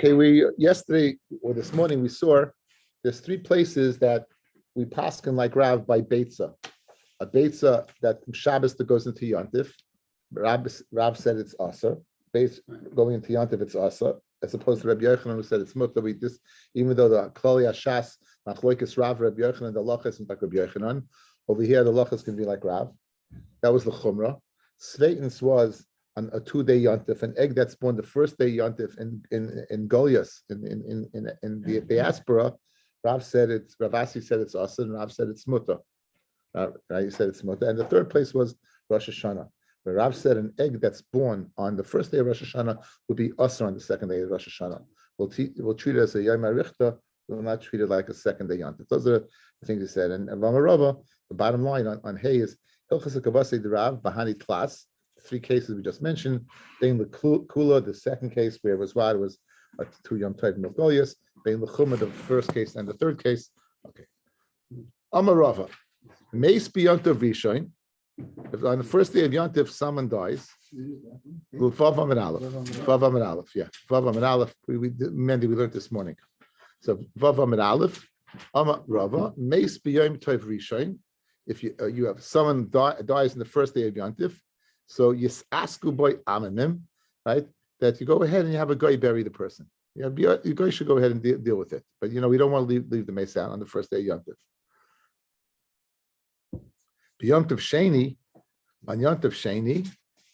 Okay, we yesterday or this morning we saw there's three places that we paskin like Rav by Beitzah. A Beitzah that from Shabbos that goes into Yontif. Rav said it's asa. Going into Yontif it's asa, as opposed to Rabbi Yochanan who said it's mutter. We just even though the Klali Hashas Machloikis Rav Rabbi Yochanan the lachas isn't like Rabbi Yochanan. Over here the lachas can be like Rav. That was the chumrah. Sveitens was on a 2-day yontif, an egg that's born the first day yontif in Goliath, in the diaspora. Rav Asi said it's asa, and Rav said it's mutter. He said it's mutter. And the third place was Rosh Hashanah, where Rav said an egg that's born on the first day of Rosh Hashanah would be asa on the second day of Rosh Hashanah. We'll treat it as a Yom HaRichta. We'll not treat it like a second day yontif. Those are the things he said. And Vamarava, the bottom line on Hay is Hilchas HaKavasei de Rav Bahani Tlas. Three cases we just mentioned. Bein the Kula, the second case where it was 2 Yom Tov Milgolias. Bein the Chuma, the first case, and the third case. Okay. Amarava. Meis b'Yontiv Rishon. If on the first day of Yontif someone dies, Vav Amid Aleph. Vav Amid Aleph. Yeah. Vav Amid Aleph. We learned this morning. So Vav Amid Aleph. Amarava. Meis b'Yom Tov Rishon. If you have someone dies in the first day of Yontif. So yisasku boy amanim, right? That you go ahead and you have a guy bury the person. You guys should go ahead and deal with it. But we don't want to leave the mace out on the first day of Yontif. B'Yontif Sheni, on Yontif Sheni,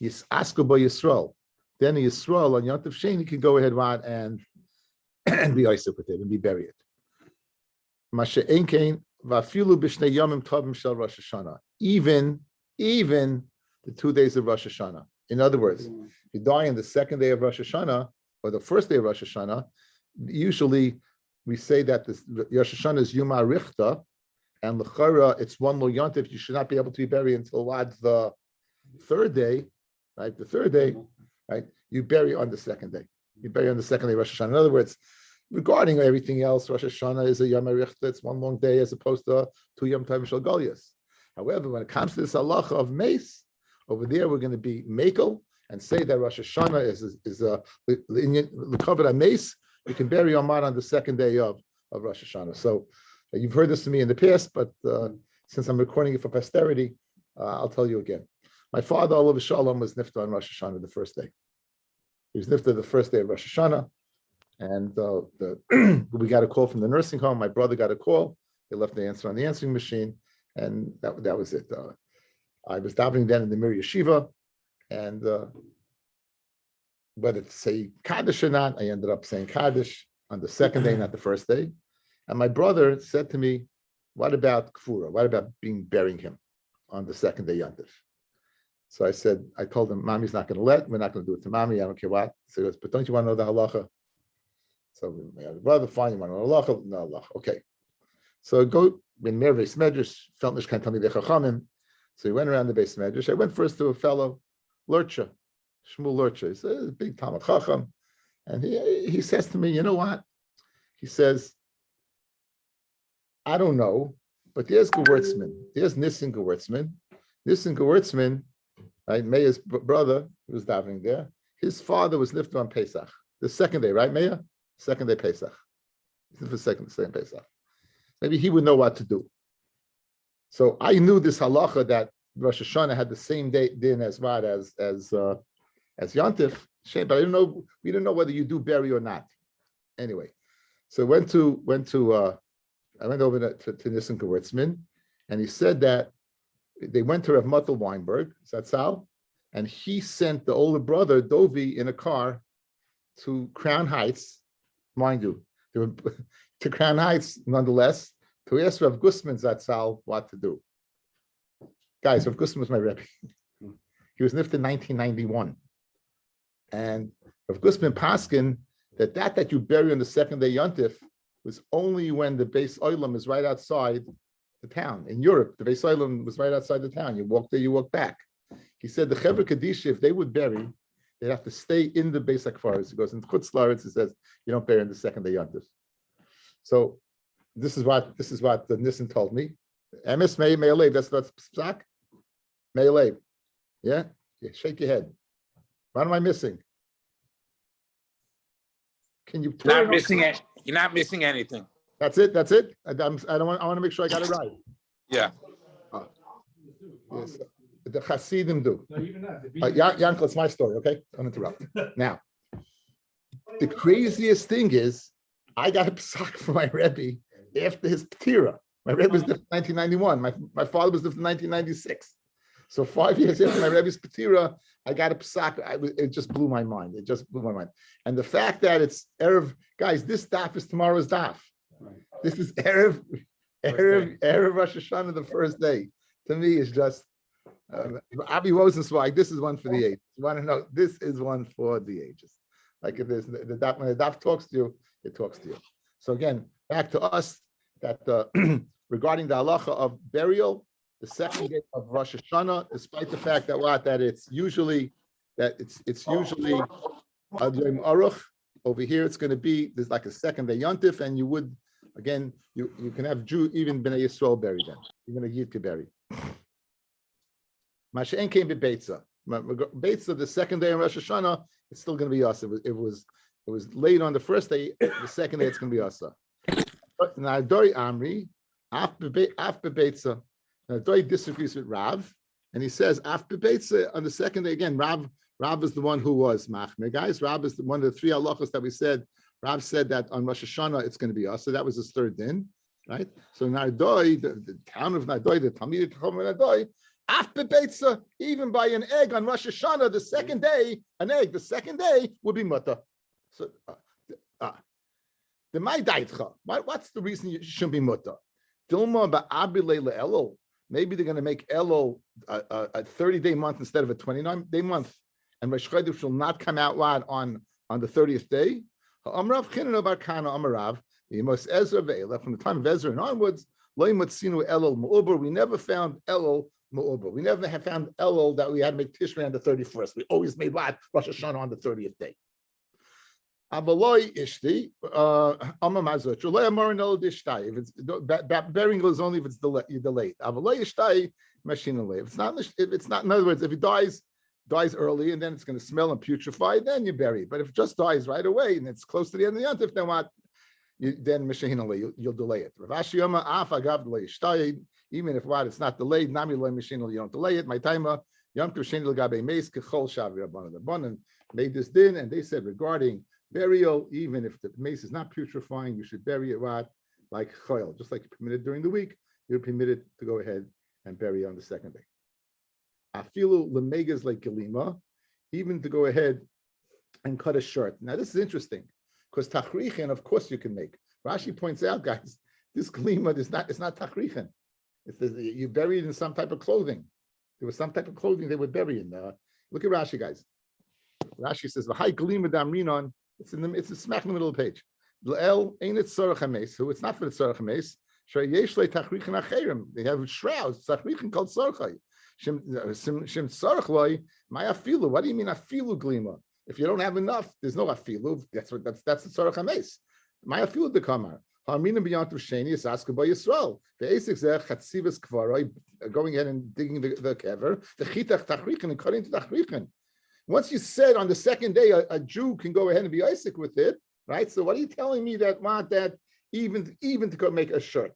yisasku boy Yisrael. Then Yisrael on Yontif Sheni can go ahead and be isaac with it and be buried. Mashe Enkein vafilu b'shnei yomim tovim shel Rosh Hashanah. Even the 2 days of Rosh Hashanah. In other words, if you die on the second day of Rosh Hashanah or the first day of Rosh Hashanah, usually we say that this Rosh Hashanah is Yom HaRichta, and l'chara it's one lo yontif. You should not be able to be buried until the third day, right? The third day, right? You bury on the second day. You bury on the second day of Rosh Hashanah. In other words, regarding everything else, Rosh Hashanah is a Yom HaRichta. It's one long day as opposed to 2 Yom Tov Shel Goliath. However, when it comes to this halacha of mace, over there, we're going to be makel and say that Rosh Hashanah is a covered on mace. You can bury your man on the second day of Rosh Hashanah. So you've heard this to me in the past, but since I'm recording it for posterity, I'll tell you again. My father, Olav Shalom, was nifta on Rosh Hashanah the first day. He was nifta the first day of Rosh Hashanah, and we got a call from the nursing home. My brother got a call. They left the answer on the answering machine, and that was it. I was davening then in the Mir Yeshiva, and whether to say Kaddish or not, I ended up saying Kaddish on the second day, not the first day. And my brother said to me, "What about Kfura? What about burying him on the second day Yontif?" So I told him, "Mommy's not going to we're not going to do it to Mommy. I don't care what." So he goes, "But don't you want to know the halacha?" So my brother, fine, you want to know halacha? No halacha. Okay. So go when Merve's Medrash, Feltnish can't tell me the Chachamim. So he went around the base medrash. I went first to a fellow, Lurcha, Shmuel Lurcha. He's a big Talmud Chacham. And he says to me, you know what? He says, I don't know, but there's Gewurtzman. There's Nissen Gewurtzman. Nissen Gewurtzman, right, Meir's brother, who was davening there, his father was lifted on Pesach. The second day, right, Meir? Second day Pesach. The second Pesach. Maybe he would know what to do. So I knew this halacha that Rosh Hashanah had the same din as Yontif, but I didn't know. We didn't know whether you do bury or not. Anyway, so I went over to Nissen Gewurtzman, and he said that they went to Rav Mottel Weinberg, Zatzal, and he sent the older brother Dovi in a car to Crown Heights, mind you, to Crown Heights nonetheless. To ask Rav Gusman Zatzal what to do. Guys, Rav Gusman was my Rebbe. He was nifted in 1991. And Rav Gusman Paskin, that you bury on the second day Yontif was only when the Beis Olam is right outside the town. In Europe, the Beis Olam was right outside the town. You walk there, you walk back. He said the Chevra Kadisha, if they would bury, they'd have to stay in the Beis HaKfaros. He goes in Chutz La'aretz, he says, you don't bury on the second day Yontif. So this is what the Nissen told me. Emes may alev. That's not psak. May alev. Yeah? Shake your head. What am I missing? Can you Not missing it. You're not missing anything. That's it. That's it. I don't want. I want to make sure I got it right. Yeah. Yes. The Hasidim do. Yankel, it's my story. Okay, don't interrupt. Now, the craziest thing is, I got a psak from my Rebbe after his Ptira. My Rebbe was different 1991. My father was different 1996. So 5 years after my Rebbe's Ptira, I got a psak. It just blew my mind. It just blew my mind. And the fact that it's Erev, guys, this daf is tomorrow's daf. This is Erev Rosh Hashanah, the first day. To me, is just Abi Rosenzweig. This is one for the ages. You want to know? This is one for the ages. Like it is when the daf talks to you, it talks to you. So again, back to us that regarding the halacha of burial, the second day of Rosh Hashanah, despite the fact that it's usually usually Ad Yom Aruch. Over here, it's going to be there's like a second day yontif, and you would again you can have Jew even Bnei Yisrael buried then, even a Yid could bury. Masha'en came to Beitzah. Beitzah, the second day of Rosh Hashanah, it's still going to be us. It was late on the first day. The second day, it's going to be us. Now, Dori Amri, after Beitzah, now Dori disagrees with Rav, and he says after Beitzah on the second day again. Rav is the one who was machmir. Guys, Rav is one of the three halachos that we said. Rav said that on Rosh Hashanah it's going to be us. So that was his third din, right? So Nardoi, the town of Nardoi, the Talmid Chacham of Nardoi, after Beitzah, even by an egg on Rosh Hashanah, the second day, the second day would be mutter. So the my daitcha. What's the reason you shouldn't be mutter? Dilma ba'abilei le'elul. Maybe they're going to make Elul a 30-day month instead of a 29-day month, and Rosh Chodesh will not come out on the 30th day. Amrav Chinna bar Kana Amarav. Yemos Ezra ve'elach, from the time of Ezra and onwards, lo yimatzinu Elul ma'uber. We never found Elul ma'uber. We never have found Elul that we had to make Tishrei on the 31st. We always made Rosh Hashanah on the 30th day. Avaloi ishti amamazot. Shalei amarin el dishtai. If it's burying goes only if it's delayed. Avaloi ishtai machine away. If it's not. In other words, if he dies early and then it's going to smell and putrefy, then you bury it. But if it just dies right away and it's close to the end of the yontif, then what? Then machine away. You'll delay it. Rav Ashi Yoma af agav delay ishtai. Even if what it's not delayed, nami loy machine you don't delay it. My timer yom tovshin l'gabe meis kechol shavi rabbanan. The rabbanan made this din, and they said regarding burial, even if the mace is not putrefying, you should bury it like choil, just like you're permitted during the week. You're permitted to go ahead and bury on the second day. Afilu lemegas like gelima, even to go ahead and cut a shirt. Now this is interesting because tachrichin, of course, you can make. Rashi points out, guys, this gelima is not tachrichin. You bury it in some type of clothing. There was some type of clothing they would bury in. Look at Rashi, guys. Rashi says, "V'hai gelima damrinon." It's smack in the middle of the page. L'el ain't it tzarech hameis. So it's not for the tzarech hameis. Sheyesh le tachrichin acherim. They have shrouds. Tachrichin called tzarechai. Shem tzarech loy. My afilu. What do you mean afilu glima? If you don't have enough, there's no afilu. That's the tzarech hameis. My afilu dekamar. Harminim beyond Sheni is asked by Yisrael. The asik zeh chatzivas kvaroi, going ahead and digging the kever. The chitach tachrichin and cutting to tachrichin. Once you said on the second day a Jew can go ahead and be Isaac with it, right? So what are you telling me that even to go make a shirt?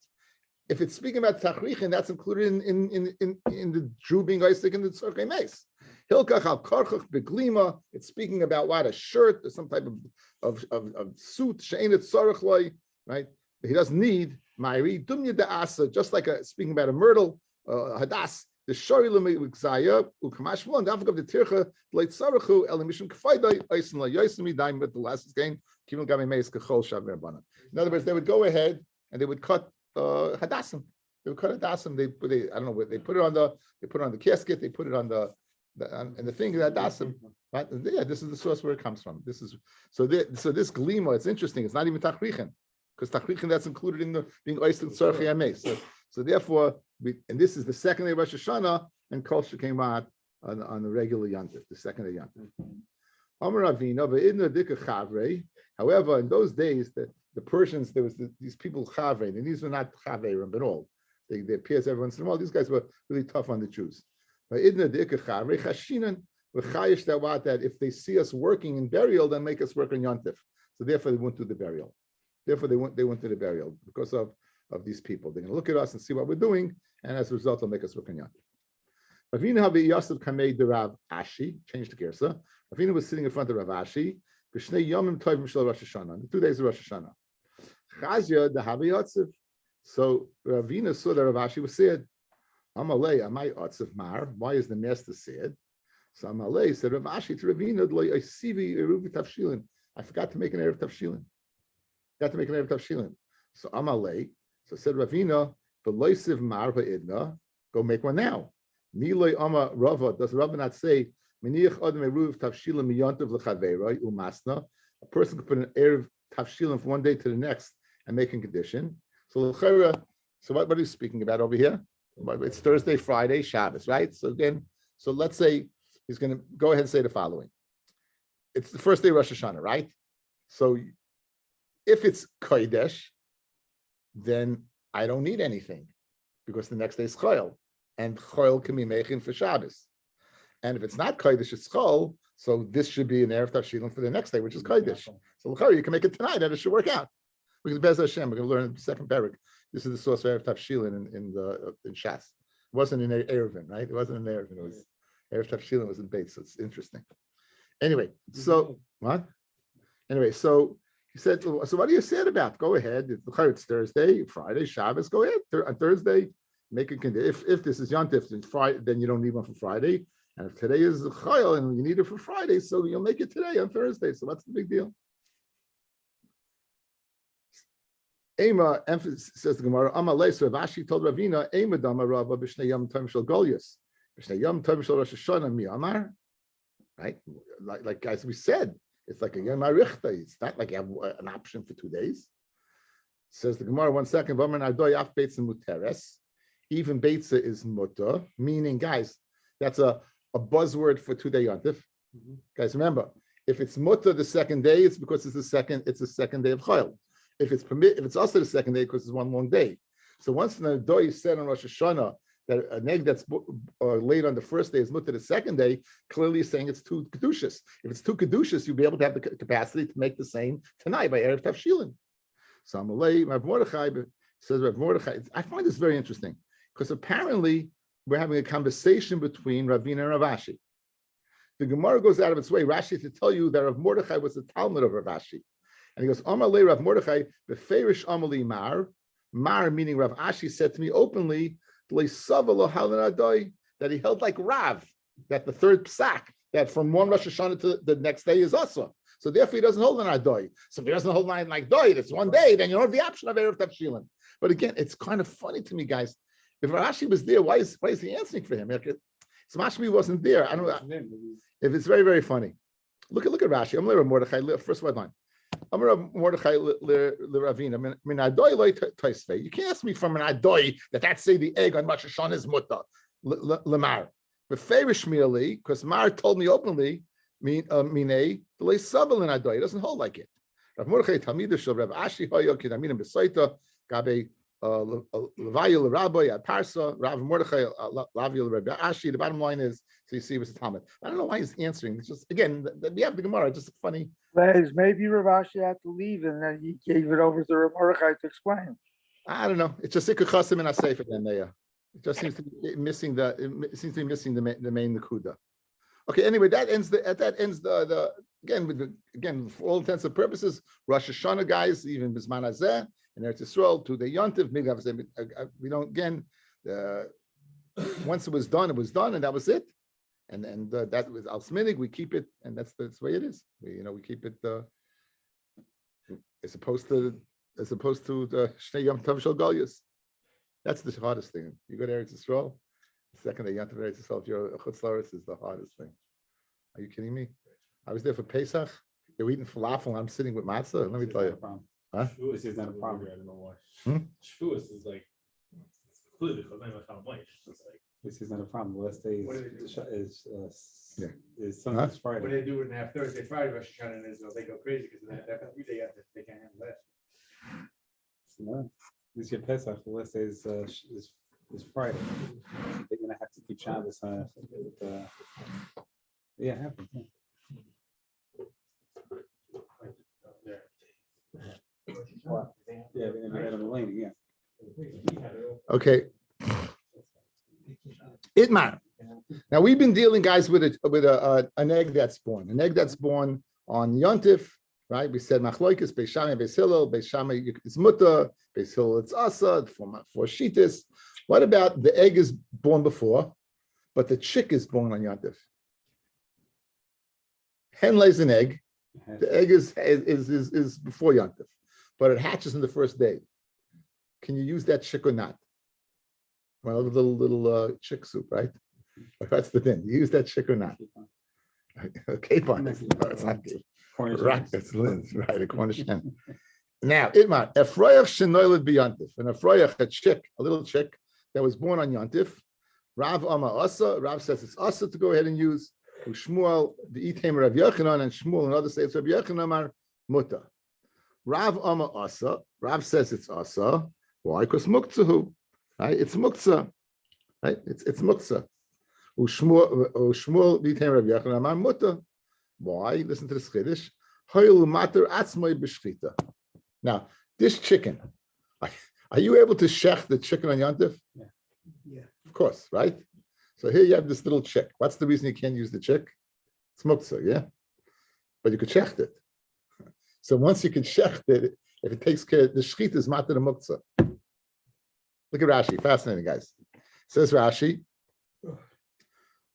If it's speaking about tachrichin, that's included in the Jew being Isaac in the tzorchei meis. Hilkach al karchach beglima. It's speaking about what, a shirt or some type of suit. She'enet tzorach loy, right? He doesn't need ma'iri dumya da'asa, just like speaking about a myrtle, hadas. The shori lemikzaya ukamashmol and dafuk of the tircha leit sarachu elimishim kfaydai oisin la yoisimi daim with the last game kivul gami meis kachol shaver bana. In other words, they would go ahead and they would cut hadassim. They would cut hadassim. They I don't know what they put it on the casket. They put it on the thing of hadassim. Right? Yeah, this is the source where it comes from. This is so this glima. It's interesting. It's not even tachrichin, because tachrichin that's included in the being oisin tzorchei ameis. So therefore, and this is the second day of Rosh Hashanah, and Kosher came out on the regular Yantif, the second day Yantif. However, in those days, the Persians, there was these people Chavre, and these were not Chaveirim at all. They appears every once in a while. These guys were really tough on the Jews. That if they see us working in burial, then make us work in Yantif. So therefore, they won't do the burial. Therefore, they won't do the burial because of these people. They're going to look at us and see what we're doing, and as a result, they'll make us Rukan Yantif. Ravina Havi Yosef Kamei the Rav Ashi, changed the Gersa. Ravina was sitting in front of Rav Ashi. B'shnei Yomim Tovim Shel Rosh Hashanah, the 2 days of Rosh Hashanah. Chazia the Havi Yosef. So Ravina saw that Rav Ashi was sad. Amalei Amai Yosef Mar. Why is the master sad? So Amalei said Rav Ashi to Ravina, I sivi eruv tavshilin. I forgot to make an erev tavshilin. So Amalei. So said Ravina, v'loisiv Mar va'idna. Go make one now. Miloi Ama Rava. Does Rava not say Meniach Adam eruv tavshilin miyantav lechaveiroi umasna? A person could put an erev tavshilin from one day to the next and make a condition. So what are you speaking about over here? It's Thursday, Friday, Shabbos, right? So let's say he's going to go ahead and say the following. It's the first day of Rosh Hashanah, right? So if it's Kodesh, then I don't need anything because the next day is Chol, and Chol can be mechin for Shabbos. And if it's not Kodesh, it's Chol, so this should be an Erev Tavshilin for the next day, which is Kodesh. So you can make it tonight, and it should work out. Because Bez Hashem, we're going to learn the second parak. This is the source of Erev Tavshilin in Shas. It wasn't in Erevin, right? It wasn't in Erevin. It was Erev Tavshilin was in Beit, so it's interesting. Anyway, so what? Anyway, so he said, so what are you sad about? Go ahead. It's Thursday, Friday, Shabbos. Go ahead. On Thursday, make a condition. If this is Yontif, then Friday, then you don't need one for Friday. And if today is Chayil and you need it for Friday, so you'll make it today on Thursday. So what's the big deal? Ema emphasis says the Gemara. Amalei. So Rav Ashi told Ravina, Ema dama Rava b'shnei yom tovim shel Golius, b'shnei yom tovim shel Rosh Hashanah mi Amar. Right, like guys, we said it's like a yom arichta. It's not like you have an option for 2 days. Says the Gemara. 1 second. V'amar nardoi af beitzah muteres. Even beitzah is mutter, meaning guys, that's a buzzword for 2 day yontif. Guys, remember, if it's mutter the second day, it's because it's the second day of Chayil. If it's also the second day because it's one long day. So once the Doi said on Rosh Hashanah that an egg that's laid on the first day is mutter the second day, clearly saying it's 2 kedushas. If it's 2 kedushas, you'll be able to have the capacity to make the same tonight by Erev Tavshilin. So Amalei, Rav Mordechai says Rav Mordechai. I find this very interesting because apparently we're having a conversation between Ravina and Rav Ashi. The Gemara goes out of its way, Rashi, to tell you that Rav Mordechai was the Talmud of Rav Ashi. And he goes, Amalei Rav Mordechai, beferish Amalei Mar meaning Rav Ashi said to me openly, that he held like Rav, that the third psak, that from one Rosh Hashanah to the next day is also. So therefore he doesn't hold an Adoi. So if he doesn't hold an like Doi, it's 1 day, then you don't have the option of Erev Tavshilin. But again, it's kind of funny to me, guys. If Rav Ashi was there, why is he answering for him? So Mashmi wasn't there. I don't know. If it's very, very funny. Look at Rashi. Amalei Rav Mordechai, first word line. You can't ask me from an adoy that say the egg on Rosh Hashanah is mutter lemar. But favorish merely because Mar told me openly, mine the lay sabel in adoy. It doesn't hold like it. Rav Mordechai Talmid shel Rav Ashi hoyo kidaminim besaita gabe levayil rabbi at parsa Rav Mordechai lavil Rav Ashi. The bottom line is, so you see, it was a Talmud. I don't know why he's answering. It's just again, we have the Gemara. Just funny. Maybe Rav Ashi had to leave, and then he gave it over to Rav Mordechai to explain. I don't know. It's just Ikkachasim and Asayf again there. It just seems to be missing the main Nakuda. Okay. Anyway, that ends the again for all intents and purposes Rosh Hashanah guys, even Bisman Hazeh and Eretz Yisrael to the Yontiv. We don't again. Once it was done, and that was it. And that was Al Sminig. We keep it, and that's the way it is. We keep it as opposed to the Shnei Yom Tov Shel Golius. That's the hardest thing. You go to Eretz Yisrael, the second day Yom Tov Eretz Yisrael, if you're a Chutz La'aretz, is the hardest thing. Are you kidding me? I was there for Pesach. They were eating falafel, and I'm sitting with matzah. Let me tell you. Huh? Shavuos is not a problem. I don't know why. Shavuos is like it's completely because I'm a Talmud. It's like this is not a problem. The last day is Sunday, Friday. When they do it and have Thursday, Friday, Rosh Hashanah in Israel, they go crazy because that every day they can't handle that. No, this year Pesach. The last day is Friday. They're gonna have to keep Shabbos. Yeah, it happens. Yeah. Okay. Itmar. Now we've been dealing, guys, with an egg that's born. An egg that's born on Yontif, right? We said Machloikis, Beis Shammai, Beis Hillel. Beis Shammai is muta, Beis Hillel it's asa, for shitas. What about the egg is born before, but the chick is born on Yontif? Hen lays an egg. The egg is before Yontif, but it hatches in the first day. Can you use that chick or not? Well, a little chick soup, right? That's the thing. You use that chick or not? Capon. No, it's not capon. Right, that's Linz, right? A Cornish hen. Now, Itmar, Efroyach shenoiled b'Yontif, and Efroyach, a chick, a little chick that was born on Yontif. Rav Ama Asa. Rav says it's Asa to go ahead and use. Shmuel, the Item Rav Yochanan, and Shmuel and others say it's Rav Yochanan are Muta. Rav Ama Asa. Rav says it's Asa. Why? Because Muktzah, right? It's Muktzah, right? It's Muktzah. Shmuel, the Item Rav Yochanan are Muta. Why? Listen to the Chiddush. Hoyel mater atzmai b'shchita. Now, this chicken, are you able to shech the chicken on Yontif? Yeah. Of course, right? So here you have this little chick. What's the reason you can't use the chick? It's muktzah, yeah? But you could shecht it. So once you can shecht it, if it takes care, the shchita is mater the muktzah. Look at Rashi, fascinating, guys. Says Rashi,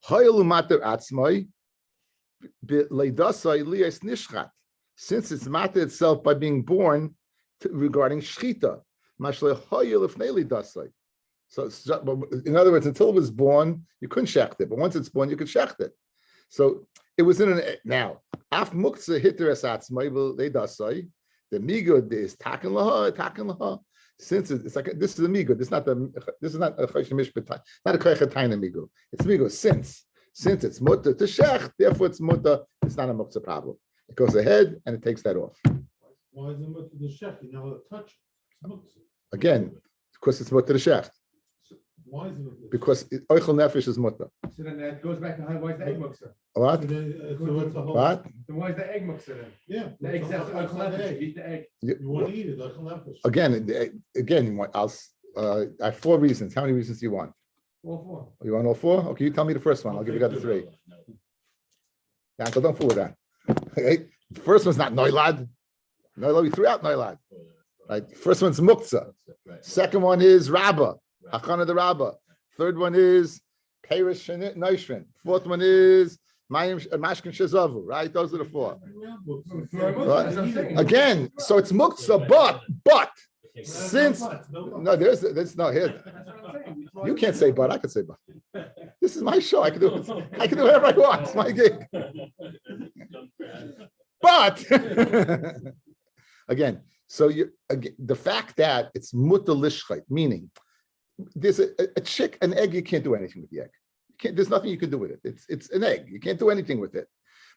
Hoyelu mater atzmai leidasai liyas nishchat. Since it's matter itself by being born regarding shchita. Mashle hoyel if neili dasai. So, in other words, until it was born, you couldn't shecht it. But once it's born, you could shecht it. So it was in an now. Af muktzah hitter esatzmai leidasai. The migo is taken laha. Since it's like this is a migo. This is not a chayshim mishpat. Not a kaychataina migo. It's migo since it's mutter to shech. Therefore, it's mutter. It's not a muktzah problem. It goes ahead and it takes that off. Why is it mutter to shech? You know, touch it. It's muktzah. Again, because it's mutter to shech. Why is it? Because oichel nefesh is mutter. So then that goes back to why is the egg muktzah? What? What? Then why is the egg muktzah then? Yeah. The egg says eat the egg. You want to eat it, oichel nefesh. Again, I have 4 reasons. How many reasons do you want? All 4. You want all 4? Okay, you tell me the first one. I'll give you the other 3. Yeah, so don't fool with that. Okay? The first one's not noilad. Noilad, we threw out noilad. Right? First one's muktzah. Second one is rabba. Hachana the Rabbah. Third one is Perish Noishrin. Fourth one is Mashkin Shazavu. Right? Those are the 4. Right? Again, so it's muktzah, but since no, there's no here. You can't say but. I can say but. This is my show. I can do whatever I want. It's my gig. But again, so the fact that it's mutter lishchait, meaning there's a chick, an egg, you can't do anything with the egg. There's nothing you can do with it. It's an egg. You can't do anything with it.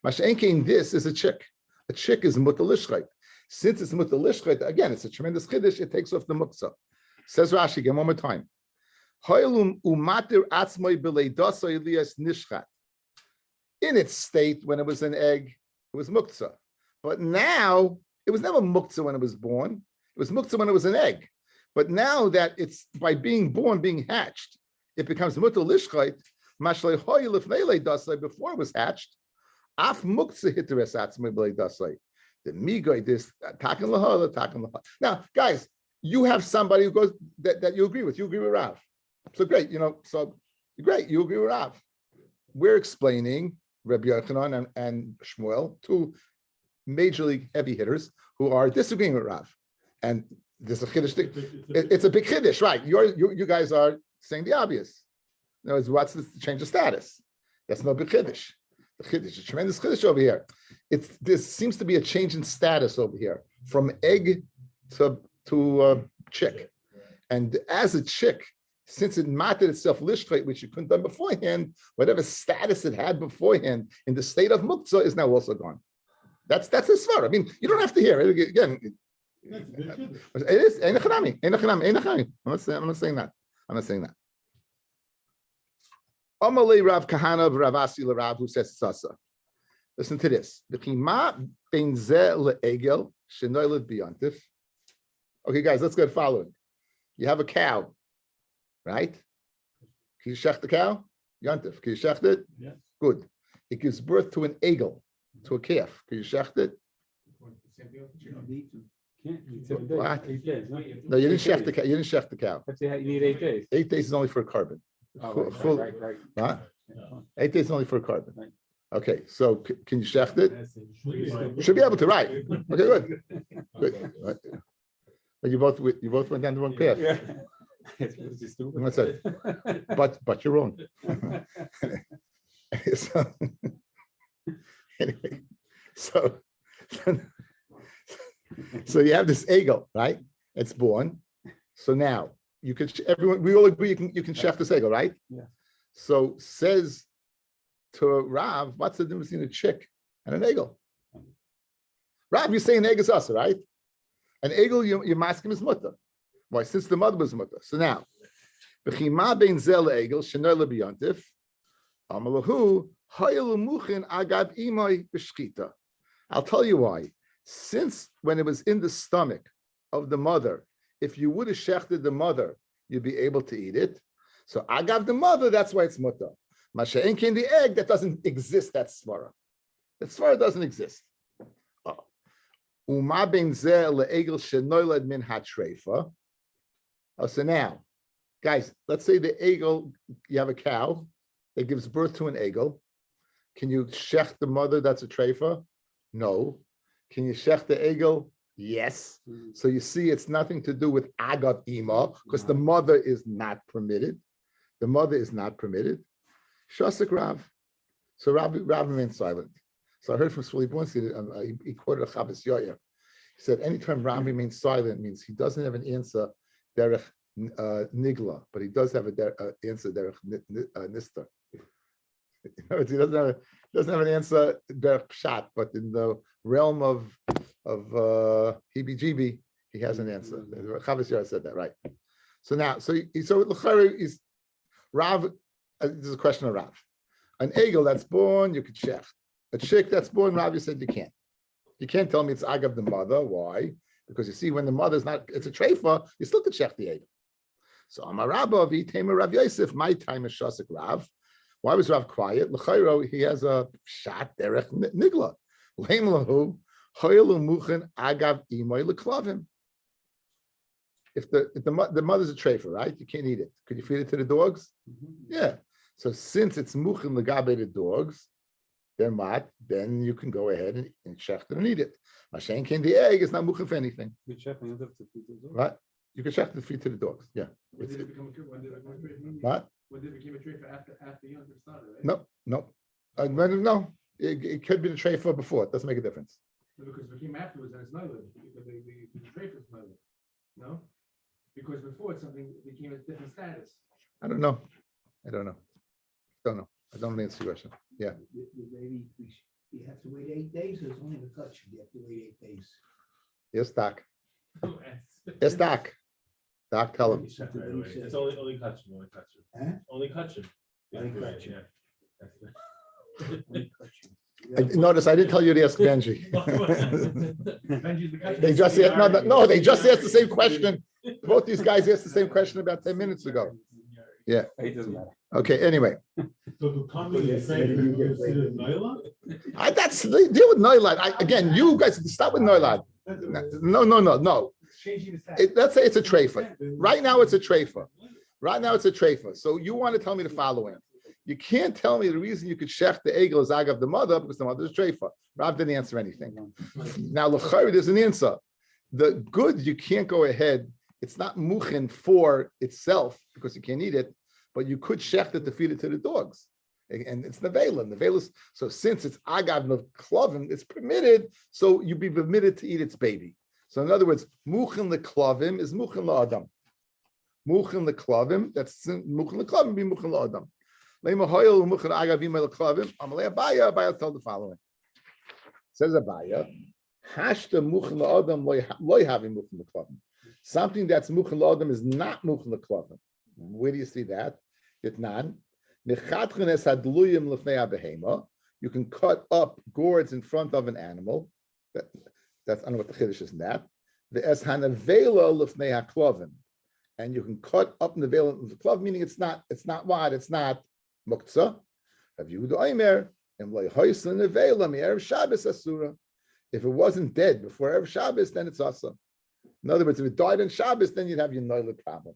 Masha'enkein, this is a chick. A chick is mutter lishchait. Since it's mutter lishchait, again, it's a tremendous chiddush. It takes off the muktzah. Says Rashi again one more time. In its state, when it was an egg, it was muktzah. But now, it was never muktzah when it was born. It was muktzah when it was an egg. But now that it's by being born, being hatched, it becomes mutter lishchait. Mashlei hoyel ifnei dasai before it was hatched. Af muktzah hiteres atzmei b'lei dasai. The migoy this taken laha, taken laha. Now, guys, you have somebody who goes that you agree with. You agree with Rav. So great, so great. You agree with Rav. We're explaining Rabbi Yochanan and Shmuel, 2 majorly heavy hitters who are disagreeing with Rav, and there's a chiddush. It's a big chiddush, right? You guys are saying the obvious. In other words, what's this to change the status? That's no big chiddush. The chiddush, a tremendous chiddush over here. There seems to be a change in status over here from egg to chick, and as a chick, since it mattered itself lishchait, which you couldn't done beforehand, whatever status it had beforehand in the state of muktzah is now also gone. That's a svar. I mean, you don't have to hear it again. It is. I'm not saying that. Amalei Rav Kahana of Rav Asi Rav, who says Sasa. Listen to this. Okay, guys, let's get following. You have a cow, right? Can you shech the cow? Yantif. Can you shech it? Yeah. Good. It gives birth to an eagle, to a calf. Can you shech it? What? 8 days, no? No, you didn't shech the cow. You didn't shech the cow. Let's say you need 8 days. 8 days is only for a carbon. Oh, Full- right. Huh? 8 days is only for a carbon. Right. Okay, so can you shecht it? You should be able to, right? Okay, good. Good. Right. But you both went down the wrong path. Yeah. It's just stupid. What's that? But you're wrong. So, anyway, so you have this eagle, right? It's born. So now you can we all agree you can shecht this eagle, right? Yeah. So says to Rav, what's the difference between a chick and an eagle? Rav, you're saying egg is us, right? An eagle, you're masking his mutter. Why? Since the mother was mutter. So now, b'chima bein zel eagle shenor lebiyontif, amalahu hayelu muchin agav imoy b'shchita. I'll tell you why. Since when it was in the stomach of the mother, if you would have shechted the mother, you'd be able to eat it. So agav the mother, that's why it's mutter. Masha'en came the egg, that doesn't exist, that's svara. That svara doesn't exist. Uma ben zeh le'egel shenoilad min hatreifa. So now, guys, let's say the eagle, you have a cow that gives birth to an eagle. Can you shech the mother that's a treifa? No. Can you shech the eagle? Yes. So you see, it's nothing to do with agav ima, because the mother is not permitted. The mother is not permitted. Shasik Rav. So Rav remained silent. So I heard from Swali Bornstein, he quoted a Chavas Yair. He said, anytime Rav remains silent means he doesn't have an answer derech nigla, but he does have an answer derech nista. In other words, he doesn't have an answer derech pshat, but in the realm of heebie-jeebie, he has an answer. Chavas Yair said that, right? So now, so l'chari is Rav. This is a question of Rav. An eagle that's born, you could shech. A chick that's born, Rav, you said you can't. You can't tell me it's agav the mother. Why? Because you see, when the mother's not, it's a treifa, you still could shech the eagle. So Amar Rabba, v'itema Rav Yosef, my time is shasik Rav. Why was Rav quiet? L'chayro, he has a shot derech nigla. Leim lahu, hoyelu muchen agav imoy l'klavim. If the mother's a treifa, right? You can't eat it. Could you feed it to the dogs? Yeah. So since it's muchen legabe the dogs, they're mat, then you can go ahead and shecht it and eat it. Mashen came the egg is not muchen for anything. Right? You can shecht the feed to the dogs. Yeah. When did it become a treifa? What? When did it become a treifa after young started, right? No. No. It could be the treifa before. It doesn't make a difference. No, because it became afterwards and it's not living. Because the treifa is not living. No? Because before it's something it became a different status. I don't know. I don't know. I don't answer your question. Yeah. The baby, you have to wait 8 days, or it's only the touch, you have to wait 8 days. Yes, Doc. Yes, Doc. Doc, tell him. It's only kachim. Huh? Only kachim. Only kachim. Notice I didn't tell you to ask Benji. Benji's the country. They just asked, no, they just asked the same question. Both these guys asked the same question about 10 minutes ago. Yeah. It doesn't matter. Okay, anyway. So the comment is saying that you consider Naila? That's deal with Noilad. Again, you guys stop with Noilad. No. Changing the status. Let's say it's a treifa. Right now it's a treifa. So you want to tell me the following. You can't tell me the reason you could shech the eagle is agav the mother because the mother's a treifa. Rav didn't answer anything. Now, l'chayr, there's an answer. The good, you can't go ahead. It's not muchen for itself because you can't eat it, but you could shecht it to feed it to the dogs. And it's nevela. Nevela. So since it's agav klavim, it's permitted. So you'd be permitted to eat its baby. So in other words, muchen leklavim is muchen la'adam. Muchen leklavim, that's muchen leklavim be muchen la'adam. Abaya told the following. Says Abaya, Hashta muchen la'adam loy having muchen leklavim. Something that's muchen la'adam is not muchen leklavim. Where do you see that? Itnan. You can cut up gourds in front of an animal. That's I don't know what the chiddush is in that. The eshanavela lefnei haklavim. and you can cut up in the veil of the club, meaning it's not wide, it's not muktzah. Have you the oimer and in the veil erev Shabbos asura? If it wasn't dead before erev Shabbos, then it's asa. In other words, if it died on Shabbos, then you'd have your noila problem,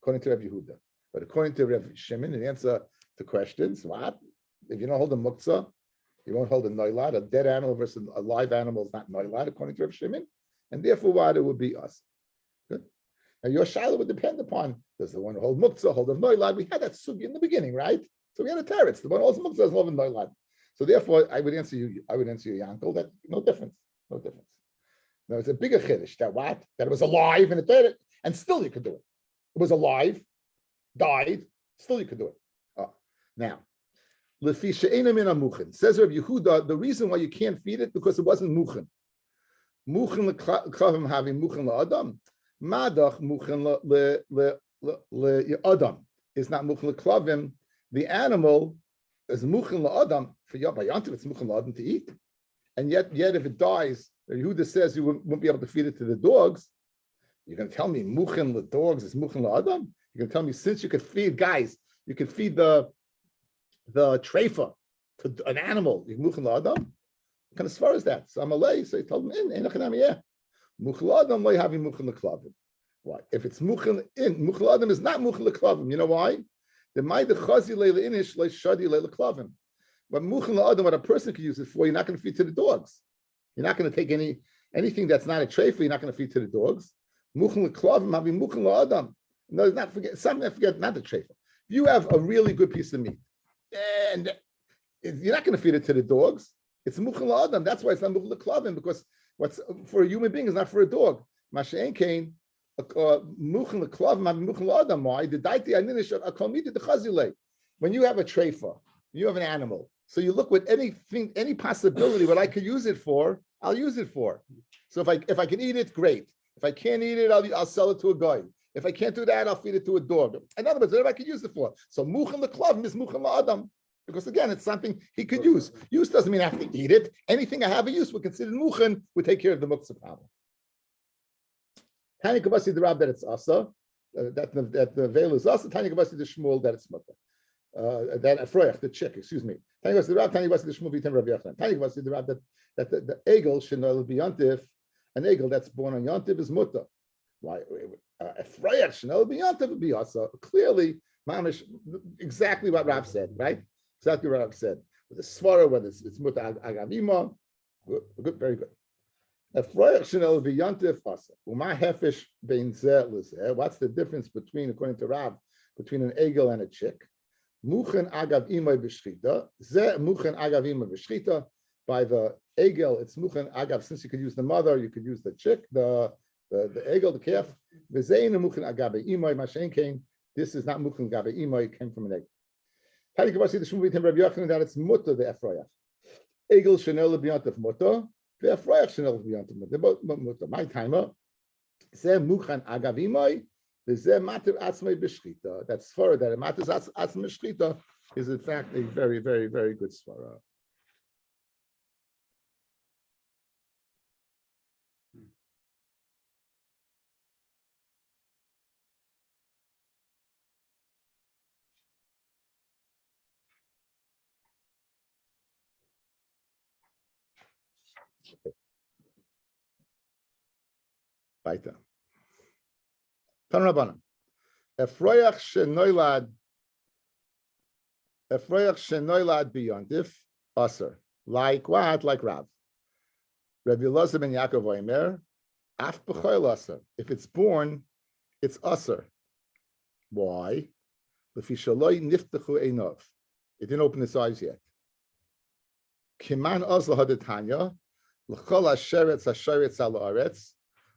according to Rav Yehuda. But according to Rav Shimon, the answer to questions, what if you don't hold a muktzah, you won't hold a noilad. A dead animal versus a live animal is not noilad, according to Rav Shimon, and therefore what it would be asa. Good. Now your shaila would depend upon, does the one who hold muktzah hold of noilad? We had that sugi in the beginning, right? So we had a teretz. The one who holds muktzah doesn't hold of noilad. So therefore, I would answer you, Yankel, that no difference. Now it's a bigger chiddush that what? That it was alive and it did it, and still you could do it. It was alive, died, still you could do it. Now, lefi she'ena min muchen, says Rabbi Yehuda, the reason why you can't feed it because it wasn't muchen. Muchen leklavim having muchen le'adam. Madach muchen le'adam is not muchen leklavim. The animal is muchen la'adam for Yantiv. It's muchen la'adam to eat, and yet if it dies, Yehuda says you won't be able to feed it to the dogs. You're going to tell me muchen dogs is muchen la'adam? You're going to tell me since you could feed guys, you could feed the treifa to an animal. You muchen la'adam. What kind of svara is that? So I'm a lay. So he told him muchen la'adam lo having muchen leklavim. Why? If it's muchen la'adam is not muchen leklavim. You know why? The ma'ida chazi leila inish le shadi leila klavim. But muchen la'adam, what a person can use it for, you're not going to feed to the dogs. You're not going to take anything that's not a treifa. You're not going to feed to the dogs. Muchen leklavim having muchen la'adam. No, not forget something. Forget not the treifa. If you have a really good piece of meat, and you're not going to feed it to the dogs. It's muchen la'adam. That's why it's not muchen leklavim, because what's for a human being is not for a dog. Masha'en kain. Muchen leklavim having muchen la'adam. Why? The daiti aninish akol midi the chazilei. When you have a treifa, you have an animal. So you look with anything, any possibility, what I could use it for, I'll use it for. So if I can eat it, great. If I can't eat it, I'll sell it to a guy. If I can't do that, I'll feed it to a dog. In other words, whatever I could use it for. So muchen leklavim is muchen la'adam, because again, it's something he could use. Use doesn't mean I have to eat it. Anything I have a use, we consider muchen, would take care of the muktzah problem. Tanya Kabasi the Rab that it's asa, that the veil is asa. Tanya Kabasi the Shmuel that it's mutter. That Afroyach, the chick, excuse me. Tanya Kabasi the Rab, Tanya Kabasi the Shmuel v'tem Rabbi Yochanan. Tanya Kabasi the Rab that the egel should not be yontif. An egel that's born on yontif is mutter. Why? Afroyach should not be yontif would be asa. Clearly, mamish, exactly what Rab said, right? Exactly what Rab said. With the svara, whether it's mutter agavima, good, very good. What's the difference between, according to Rav, between an egel and a chick? Muchen agav imay b'shchita. Ze muchen agav imay b'shchita. By the egel, it's muchen agav. Since you could use the mother, you could use the chick, the egel, the calf. V'zein muchen agav imay mashen came. This is not muchen agav imay. It came from an egg. How do you see the shmuel Rabbi Yochanan that it's mutter the efrayach? Egel shenel b'yantef mutter. They're both my timer. That's far that matters atzmei b'shchita is in fact a very, very, very good svara. Weiter. Tan Rabbanan. Efroyach shenoilad biyontif aser. Like what? Like Rav. Rabbi Elazar ben Yaakov Oimer. Af b'choil aser. If it's born, it's aser. Why? Lefi shaloi niftechu einov. It didn't open its eyes yet. Kiman ozla hadatanya. L'chol hasheretz hasheretz al haaretz.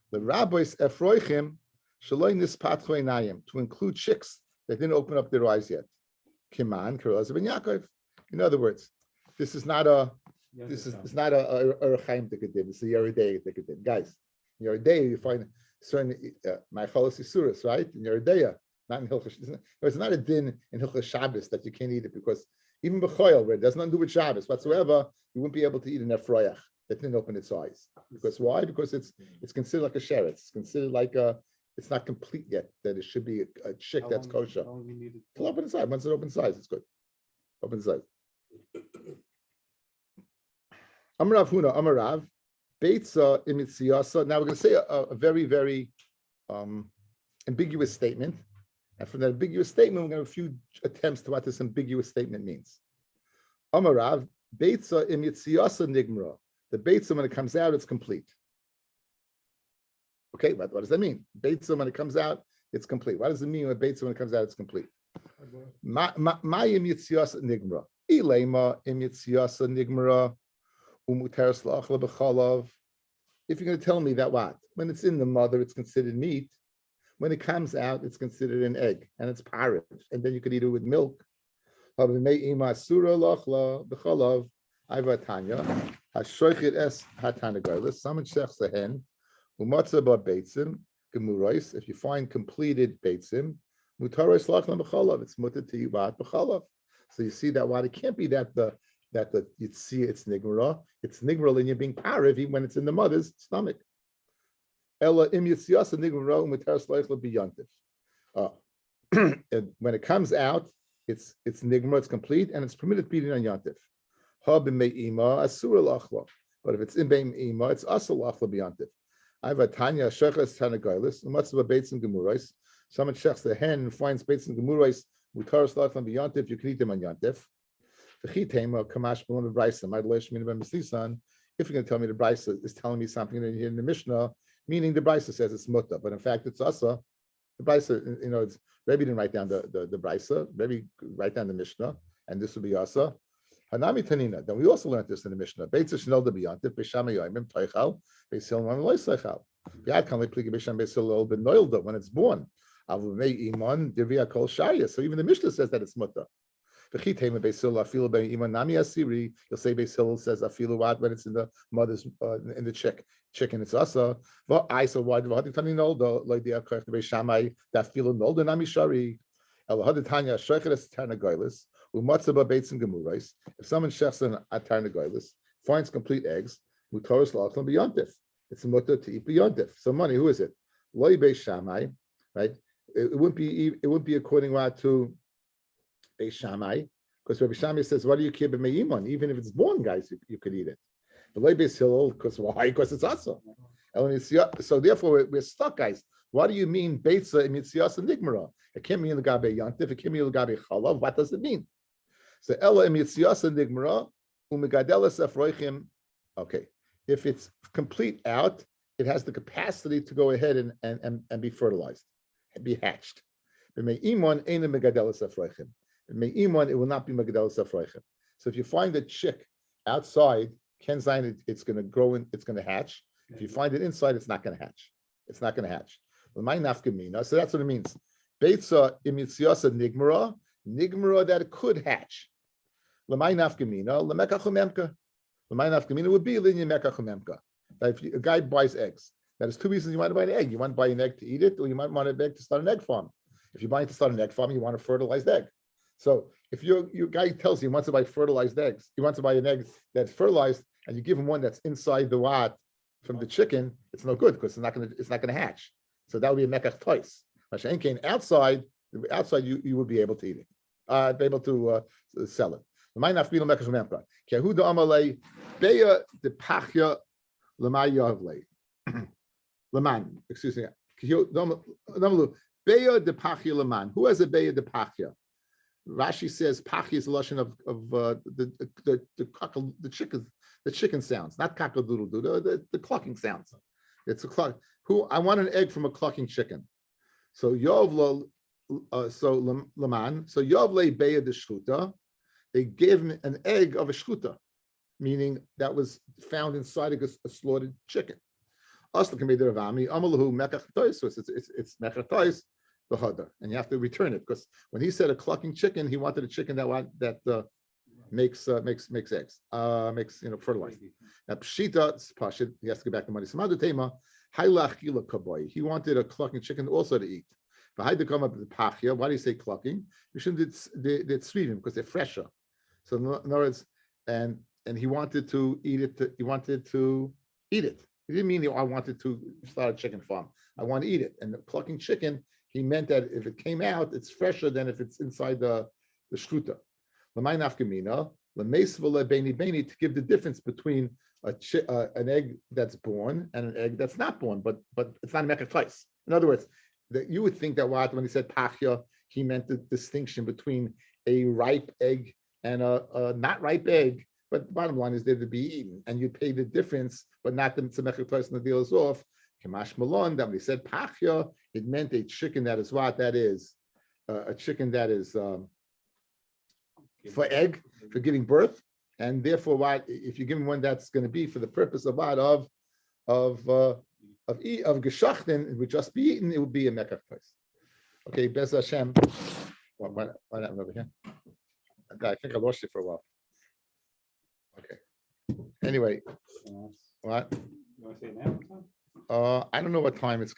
The rabbis efroichim shaloi nispatchu einayim, to include chicks that didn't open up their eyes yet. Kiman Rabbi ben Yaakov. In other words, this is not a Chaim Tikkadim. It's a Yeridei Tikkadim. Guys, in Yeridei you find certain Ma'achalos Isuros, right? In Yeridei, not in Hilchos. It's not a din in Hilchos Shabbos that you can't eat it, because even b'choil, where it does not do with Shabbos whatsoever, you wouldn't be able to eat an efroyach that didn't open its eyes. Because why? Because it's considered like a sheretz. It's considered like a it's not complete yet, that it should be a chick How that's long- kosher. how long you need it? Till open size. Once it's open size, it's good. Open size. Amarav Huna, Amarav, Beitzah imitziyasa. Now we're going to say a very, very ambiguous statement. And from that ambiguous statement, we're going to have a few attempts to what this ambiguous statement means. Amarav, Beitzah imitziyasa nigmara. The Beitzah, when it comes out, it's complete. Okay, what does that mean? Beitzah, when it comes out, it's complete. What does it mean when Beitzah, when it comes out, it's complete? Ma'im yitziyasa nigmara. Ilema im yitziyasa nigmara. If you're going to tell me that what? When it's in the mother, it's considered meat. When it comes out, it's considered an egg, and it's parrot, and then you could eat it with milk. Someone checks the hen. If you find completed beitzim, it's mutter to eat what b'chalav. So you see that what it can't be that you see it's nigmara. It's nigmara and you're being parv even when it's in the mother's stomach. Ella im yitziyas nigmara u'mitaras loichla biyantif. When it comes out, it's nigmara, it's complete, and it's permitted to be eaten on yantif. Ha b'me'ima asura lachla. But if it's in be'ima, it's asur lachla biyantif. I have a Tanya shechas tanagailis u'matzva beitzim gemurais. Someone checks the hen and finds beitzim gemurais mutaras lachla biyantif. You can eat them on yantif. If you're going to tell me the Brisa is telling me something in the Mishnah, meaning the Brisa says it's mutter, but in fact it's asa. The Brisa, it's Rabbi didn't write down the Brisa. Rabbi write down the Mishnah, and this would be asa. Hanami Tanina. Then we also learned this in the Mishnah. Beitzah shnol de biyantif beisham yoyimim toichal beisil man loisachal. V'ad kan lepligi beisham beisil ben noilda when it's born. Avu mei iman divya kol sharia. So even the Mishnah says that it's mutter. You'll say Beis Hillel says afilu what when it's in the mother's in the chicken it's asa. But I so why do you tell nolda like the akhach the Beishamai that filu nolda nami shari el had tanya shecheres tarnagolis umatzaba beitzim gemurais. If someone chefs an tarnagolis finds complete eggs mutoros lachlan beyontif. It's a mutter to eat beyontif. So money, who is it? Loi Beishamai, right? It wouldn't be according to Beis Shammai, because Rabbi Shammai says, "What do you care about meimon? Even if it's born, guys, you could eat it." The Beis Hillel, because why? Because it's also. So therefore, we're stuck, guys. What do you mean Beitzah and Mitzias and Nigmara? It can't mean L'gabe Yantif. It can't mean L'gabe Chalav. What does it mean? So Ella and Mitzias and Nigmara umegadelas afroichim. Okay, if it's complete out, it has the capacity to go ahead and be fertilized, and be hatched. Meimon ain't a megadelas afroichim. Me'imon, it will not be Megadelis Afreichem. So if you find a chick outside, Ken Zayin, it's going to grow in, it's going to hatch. If you find it inside, it's not going to hatch. It's not going to hatch. So that's what it means. Beitzah imitziyasa nigmara that it could hatch. L'may nafkamina l'mekachumemka. L'may nafkamina would be linya mekachumemka. If a guy buys eggs, that is two reasons you want to buy an egg. You want to buy an egg to eat it, or you might want an egg to start an egg farm. If you're buying to start an egg farm, you want a fertilized egg. So if your guy tells you he wants to buy fertilized eggs, he wants to buy an egg that's fertilized, and you give him one that's inside the wat from the chicken, it's no good because it's not gonna hatch. So that would be a mekach tois. Outside you would be able to eat it, be able to sell it. Kehuda amalei beya de pachya lemay yavlei leman. Excuse me. Beya de pachya leman. Who has a beya de pachya? Rashi says pachya is a lotion of the chicken sounds, not cock-a-doodle-doo, the clucking sounds. It's a cluck. I want an egg from a clucking chicken. So Yovla, Laman. So Yovle beya de shchuta. They gave him an egg of a shchuta, meaning that was found inside a slaughtered chicken. It's mekach tois. The hadar, and you have to return it because when he said a clucking chicken, he wanted a chicken that makes eggs, makes fertilizer. Now pshita pashit, he has to go back to money. Some other tema, haylachila kaboy. He wanted a clucking chicken also to eat. But had to come up with the pachya. Why do you say clucking? You shouldn't they're tzvivim because they're fresher. So in other words, and he wanted to eat it. He wanted to eat it. He didn't mean, I wanted to start a chicken farm. I want to eat it. And the plucking chicken, he meant that if it came out, it's fresher than if it's inside the shkuta. L'may nafkamina, l'meisvela beni beni, to give the difference between an egg that's born and an egg that's not born, but it's not a mekach. In other words, that you would think that when he said pachya, he meant the distinction between a ripe egg and a not ripe egg. But the bottom line is they're to be eaten, and you pay the difference, but not the tzemech price and the deal is off. Kamash malon, that when he said pachya, it meant a chicken that is what? That is a chicken that is for egg, for giving birth, and therefore, what if you're giving one that's going to be for the purpose of what of geschachten, it would just be eaten. It would be a mekach price. Okay, Bez Hashem. Why not over here? I think I lost you for a while. Okay. Anyway, what? You want to say it now? I don't know what time it's going to